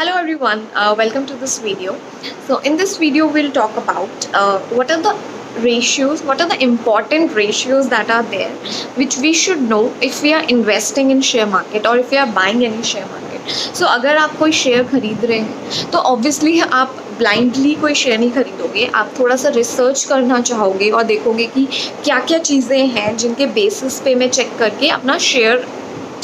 Hello everyone, welcome to this video. So in this video we'll talk about what are the ratios, what are the important ratios that are there which we should know if we are investing in share market or if we are buying any share market. So अगर आप कोई share खरीद रहे हैं तो obviously आप blindly कोई share नहीं खरीदोगे, आप थोड़ा सा रिसर्च करना चाहोगे और देखोगे कि क्या क्या चीज़ें हैं जिनके बेसिस पे मैं चेक करके अपना शेयर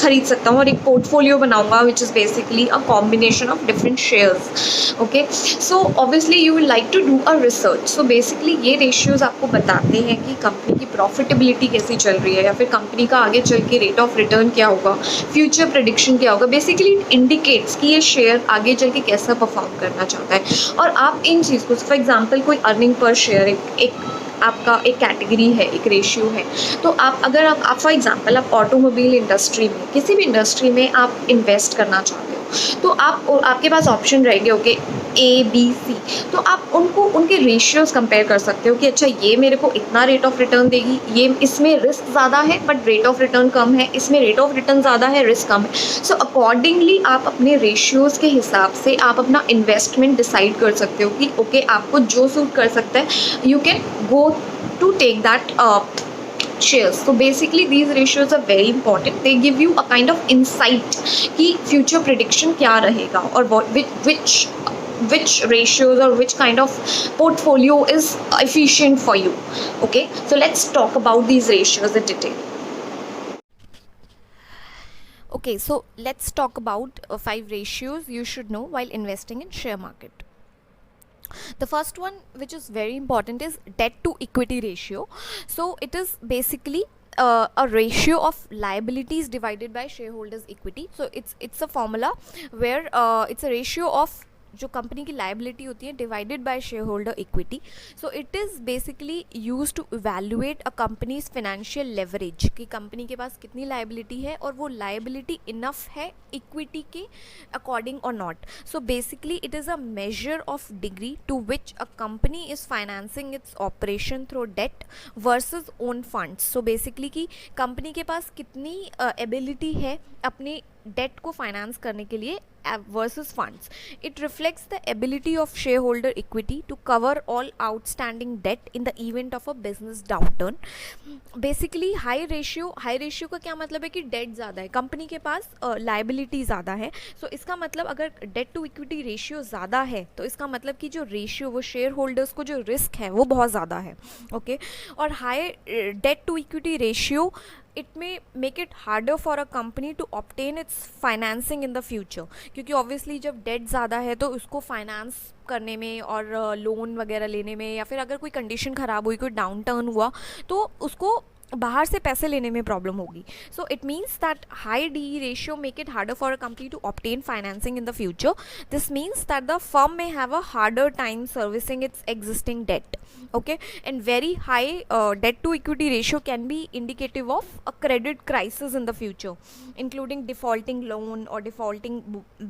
खरीद सकता हूँ और एक पोर्टफोलियो बनाऊंगा which is basically a combination of different shares. Okay, so obviously you will like to do a research. So basically ये रेशियोज आपको बताते हैं कि कंपनी की प्रॉफिटेबिलिटी कैसी चल रही है या फिर कंपनी का आगे चल के रेट ऑफ रिटर्न क्या होगा, फ्यूचर प्रेडिक्शन क्या होगा. बेसिकली इट इंडिकेट्स कि ये शेयर आगे चल के कैसा परफॉर्म करना चाहता है. और आप इन चीज़ को फॉर एग्जाम्पल कोई अर्निंग पर शेयर एक आपका एक कैटेगरी है, एक रेशियो है. तो आप अगर आप फॉर एग्जांपल आप ऑटोमोबाइल इंडस्ट्री में किसी भी इंडस्ट्री में आप इन्वेस्ट करना चाहते हो तो आपके पास ऑप्शन रहेंगे ओके ए बी सी. तो आप उनके रेशियोज कंपेयर कर सकते हो कि अच्छा ये मेरे को इतना रेट ऑफ रिटर्न देगी, ये इसमें रिस्क ज़्यादा है बट रेट ऑफ रिटर्न कम है, इसमें रेट ऑफ रिटर्न ज़्यादा है रिस्क कम है. सो अकॉर्डिंगली आप अपने रेशियोज़ के हिसाब से आप अपना इन्वेस्टमेंट डिसाइड कर सकते हो कि ओके आपको जो सूट कर सकता है you can go to take that shares. So basically these ratios are very important. They give you a kind of insight कि future prediction क्या रहेगा और which ratios or which kind of portfolio is efficient for you. Okay, so let's talk about these ratios in detail. Okay, so let's talk about 5 ratios you should know while investing in share market. The first one, which is very important, is debt to equity ratio. So it is basically a ratio of liabilities divided by shareholders equity. So it's a formula where it's a ratio of जो company की liability होती है divided by share holder equity. So it is basically use to evaluate a company's financial leverage कि company के पास कितनी liability है और वो लाइबिलिटी इनफ है इक्विटी के अकॉर्डिंग और not. So basically it is a measure of degree to which a company is financing its operation through debt versus own funds. So basically कि कंपनी के पास कितनी एबिलिटी है अपने डेट को फाइनेंस करने के लिए versus funds. It reflects the ability of shareholder equity to cover all outstanding debt in the event of a business downturn. Basically high ratio का क्या मतलब है कि डेट ज़्यादा है, कंपनी के पास लाइबिलिटी ज़्यादा है. सो इसका मतलब अगर डेट टू इक्विटी रेशियो ज़्यादा है तो इसका मतलब कि जो रेशियो वो शेयर होल्डर्स को जो रिस्क है वो बहुत ज़्यादा है. ओके, और high debt to equity ratio it may make it harder for a company to obtain its financing in the future. क्योंकि obviously जब डेट ज़्यादा है तो उसको फाइनेंस करने में और लोन वगैरह लेने में या फिर अगर कोई कंडीशन ख़राब हुई, कोई डाउन टर्न हुआ तो उसको बाहर से पैसे लेने में प्रॉब्लम होगी. So it means that high D ratio make it harder for a company to obtain financing in the future. This means that the firm may have a harder time servicing its existing debt. Okay, and very high debt to equity ratio can be indicative of a credit crisis in the future, including defaulting loan or defaulting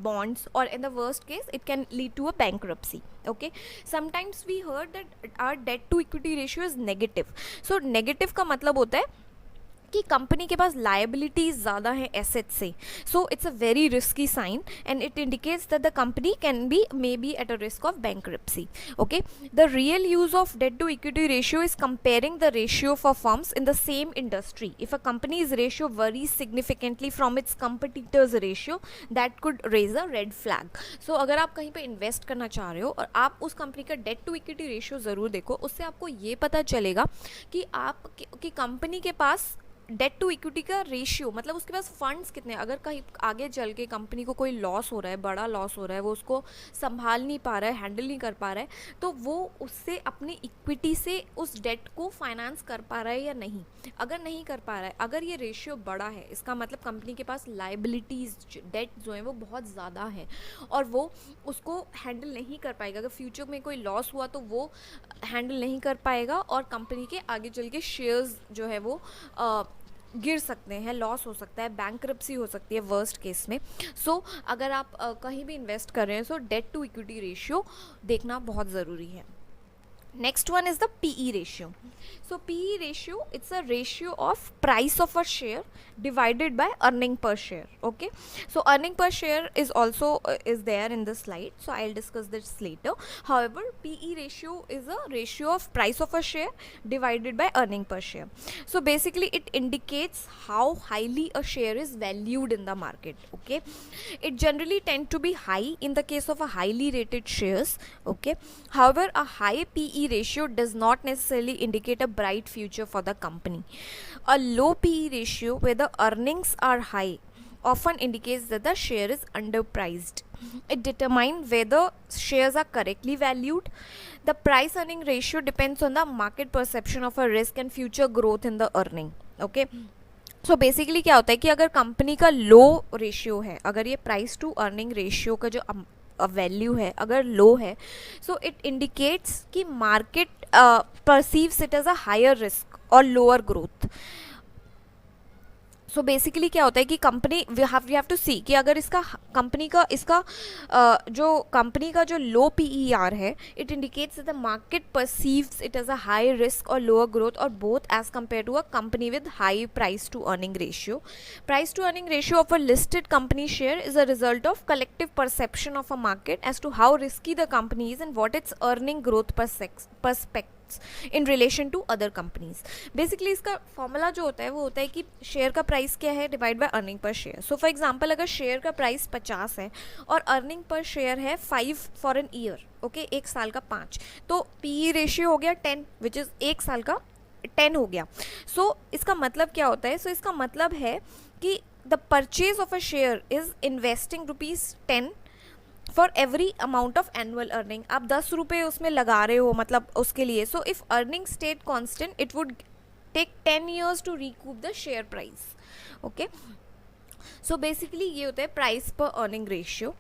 bonds, or in the worst case it can lead to a bankruptcy. Okay, sometimes we heard that our debt to equity ratio is negative. So negative का मतलब होता है कि company के पास liabilities ज़्यादा है asset से. So it's a very risky sign and it indicates that the company can be may be at a risk of bankruptcy. Okay, the real use of debt to equity ratio is comparing the ratio for firms in the same industry. If a company's ratio varies significantly from its competitors ratio that could raise a red flag. So अगर आप कहीं पर invest करना चाह रहे हो और आप उस कंपनी का डेट टू इक्विटी रेशियो ज़रूर देखो, उससे आपको ये पता चलेगा कि आप कि कंपनी के पास डेट टू इक्विटी का रेशियो मतलब उसके पास फंड्स कितने. अगर कहीं आगे चल के कंपनी को कोई लॉस हो रहा है, बड़ा लॉस हो रहा है, वो उसको संभाल नहीं पा रहा है, हैंडल नहीं कर पा रहा है, तो वो उससे अपनी इक्विटी से उस डेट को फाइनेंस कर पा रहा है या नहीं. अगर नहीं कर पा रहा है, अगर ये रेशियो बड़ा है, इसका मतलब कंपनी के पास लाइबिलिटीज़ डेट जो है वो बहुत ज़्यादा है और वो उसको हैंडल नहीं कर पाएगा. अगर फ्यूचर में कोई लॉस हुआ तो वो हैंडल नहीं कर पाएगा और कंपनी के आगे चल के शेयर्स जो है वो गिर सकते हैं, लॉस हो सकता है, बैंक्रप्सी हो सकती है वर्स्ट केस में. सो अगर आप कहीं भी इन्वेस्ट कर रहे हैं सो डेट टू इक्विटी रेशियो देखना बहुत ज़रूरी है. Next one is the PE ratio. So PE ratio, it's a ratio of price of a share divided by earning per share. Okay, so earning per share is also is there in the slide, so I'll discuss this later. However, PE ratio is a ratio of price of a share divided by earning per share. So basically it indicates how highly a share is valued in the market. Okay, it generally tend to be high in the case of a highly rated shares. Okay, however, a high PE ratio does not necessarily indicate a bright future for the company. A low PE ratio where the earnings are high often indicates that the share is underpriced. It determines whether shares are correctly valued. The price earning ratio depends on the market perception of a risk and future growth in the earning. Okay, so basically क्या होता है कि अगर company का लो ratio है, अगर ये price to earning ratio का जो वैल्यू है अगर लो है, सो इट इंडिकेट्स कि market perceives it as a higher risk और लोअर ग्रोथ. सो बेसिकली क्या होता है कि company we have to see कि अगर इसका कंपनी का जो कंपनी का जो लो PER है, it indicates the market perceives it as a high risk और लोअर ग्रोथ और both as compare to a company with high price to earning ratio. Price to earning ratio of a listed company share is a result of collective perception of a market as to how risky the company is and what its earning growth perspect in relation to other companies. Basically इसका formula जो होता है वो होता है कि share का price क्या है divide by earning per share. So for example अगर शेयर का प्राइस 50 है और अर्निंग पर शेयर है 5 फॉर एन ईयर, ओके, एक साल का 5, तो PE रेशियो हो गया 10 विच इज़ एक साल का 10 हो गया. सो इसका मतलब क्या होता है? सो इसका मतलब है कि the purchase of a share is investing ₹10 for every amount of annual earning. आप 10 रुपये उसमें लगा रहे हो मतलब उसके लिए. So if earning state constant it would take 10 years to recoup the share price. Okay, so basically ये होता है प्राइस पर earning ratio.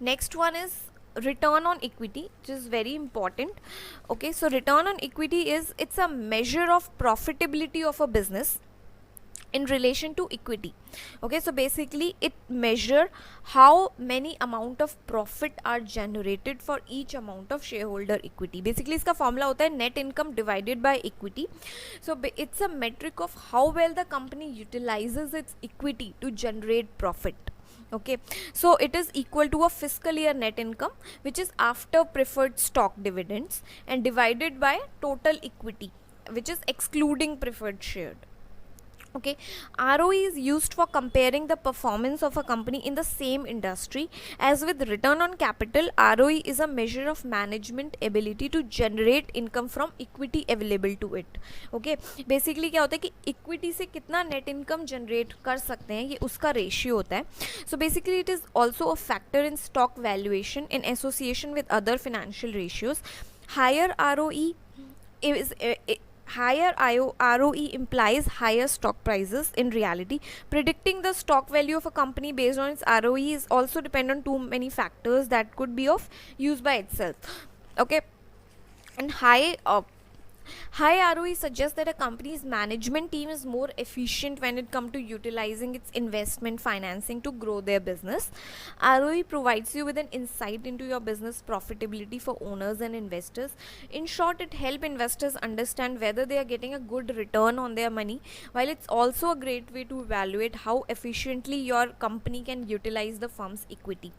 Next one is return on equity, which is very important. Okay, so return on equity is it's a measure of profitability of a business in relation to equity. Okay, so basically it measure how many amount of profit are generated for each amount of shareholder equity. Basically इसका formula होता है net income divided by equity. So it's a metric of how well the company utilizes its equity to generate profit. Okay, so it is equal to a fiscal year net income which is after preferred stock dividends and divided by total equity which is excluding preferred share. Okay, ROE is used for comparing the performance of a company in the same industry. As with return on capital, ROE is a measure of management ability to generate income from equity available to it. Okay, basically क्या होता है कि equity से कितना net income generate कर सकते हैं ये उसका ratio होता है. So basically it is also a factor in stock valuation in association with other financial ratios. Higher ROE is higher ROE implies higher stock prices. In reality, predicting the stock value of a company based on its ROE is also dependent on too many factors that could be of use by itself. Okay, and high ROE suggests that a company's management team is more efficient when it comes to utilizing its investment financing to grow their business. ROE provides you with an insight into your business profitability for owners and investors. In short, it helps investors understand whether they are getting a good return on their money, while it's also a great way to evaluate how efficiently your company can utilize the firm's equity.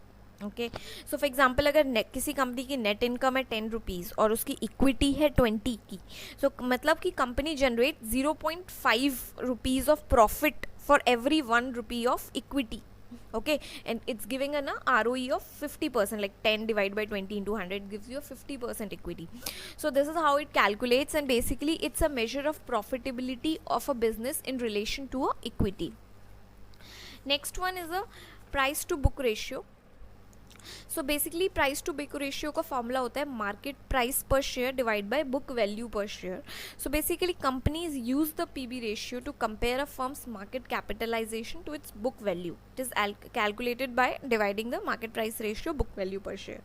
Okay, so for example अगर किसी company की net income है 10 rupees और उसकी equity है 20 की, सो मतलब कि company generate 0.5 rupees of profit for every 1 rupee of equity. Okay, and it's giving an ROE of 50%, like 10 divided by 20 into 100 gives you a 50% equity. So this is how it calculates, and basically it's a measure of profitability of a business in relation to a equity. Next one is a price to book ratio. So basically price to book ratio का formula होता है market price per share divide by book value per share. So basically companies use the PB ratio to compare a firm's market capitalization to its book value. It is calculated by dividing the market price ratio book value per share.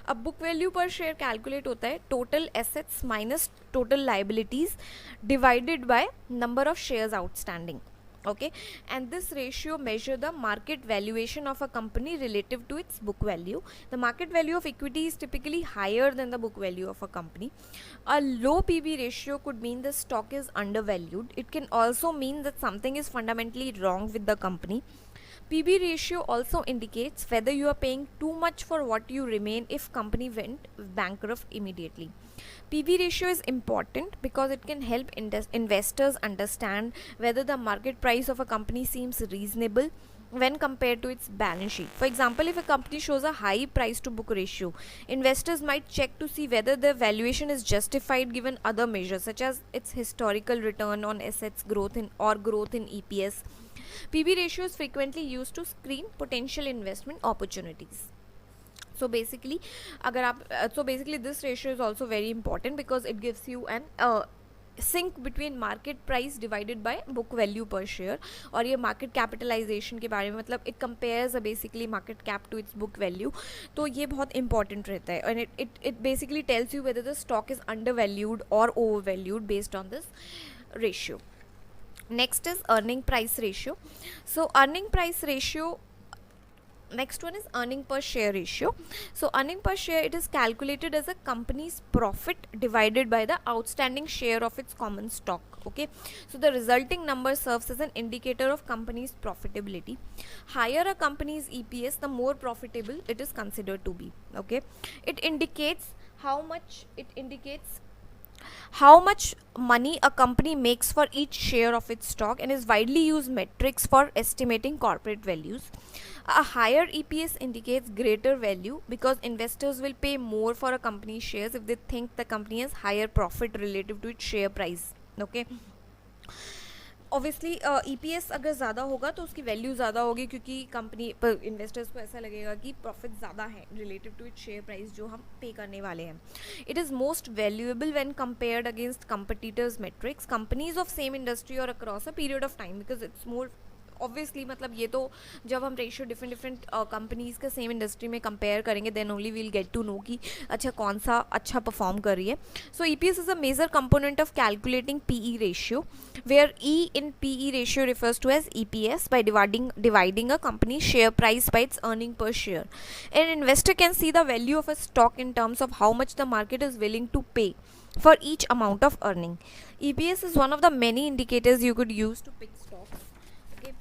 अब book value per share calculate होता है total assets minus total liabilities divided by number of shares outstanding. Okay, and this ratio measure the market valuation of a company relative to its book value. The market value of equity is typically higher than the book value of a company. A low PB ratio could mean the stock is undervalued. It can also mean that something is fundamentally wrong with the company. PB ratio also indicates whether you are paying too much for what you remain if company went bankrupt immediately. PB ratio is important because it can help investors understand whether the market price of a company seems reasonable when compared to its balance sheet. For example, if a company shows a high price to book ratio, investors might check to see whether the valuation is justified given other measures such as its historical return on assets growth in or growth in EPS. PB ratio is frequently used to screen potential investment opportunities. So basically this ratio is also very important because it gives you an sync between market price divided by book value per share. और ये market capitalization के बारे में मतलब it compares basically market cap to its book value. तो ये बहुत important रहता है and it basically tells you whether the stock is undervalued or overvalued based on this ratio. Next is earning price ratio. So earning price ratio, next one is earning per share ratio. So earning per share, it is calculated as a company's profit divided by the outstanding share of its common stock. Okay, so the resulting number serves as an indicator of company's profitability. Higher a company's EPS, the more profitable it is considered to be. Okay, it indicates how much money a company makes for each share of its stock and is widely used metrics for estimating corporate values. A higher EPS indicates greater value because investors will pay more for a company's shares if they think the company has higher profit relative to its share price. Okay, obviously EPS अगर ज़्यादा होगा तो उसकी value ज़्यादा होगी क्योंकि company पर investors को ऐसा लगेगा कि प्रॉफिट ज़्यादा है relative to it share price जो हम पे करने वाले हैं. It is most valuable when compared against competitors metrics companies of same industry और across a period of time because it's more obviously मतलब ये तो जब हम रेशियो डिफरेंट कंपनीज़ के सेम इंडस्ट्री में कंपेयर करेंगे then only we'll get to know कि अच्छा कौन सा अच्छा परफॉर्म कर रही है. So EPS is a major component of calculating PE ratio where E in PE ratio refers to as EPS by dividing a company's share price by its earning per share. An investor can see the value of a stock in terms of how much the market is willing to pay for each amount of earning. EPS is one of the many indicators you could use to pick stocks. Okay.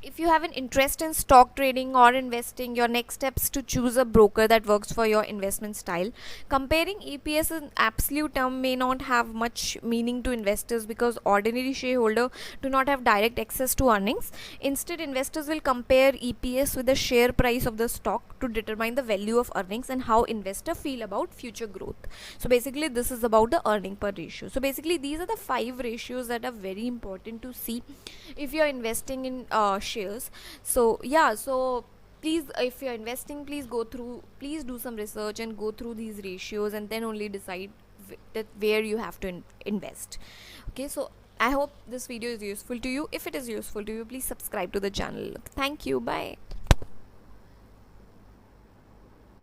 If you have an interest in stock trading or investing, your next step is to choose a broker that works for your investment style. Comparing EPS in absolute term may not have much meaning to investors because ordinary shareholders do not have direct access to earnings. Instead, investors will compare EPS with the share price of the stock to determine the value of earnings and how investors feel about future growth. So basically this is about the earning per ratio. So basically these are the 5 ratios that are very important to see if you are investing in shares. So yeah, so please if you're investing, please do some research and go through these ratios and then only decide that where you have to invest. Okay, so I hope this video is useful to you. If it is useful to you, please subscribe to the channel. Thank you. Bye.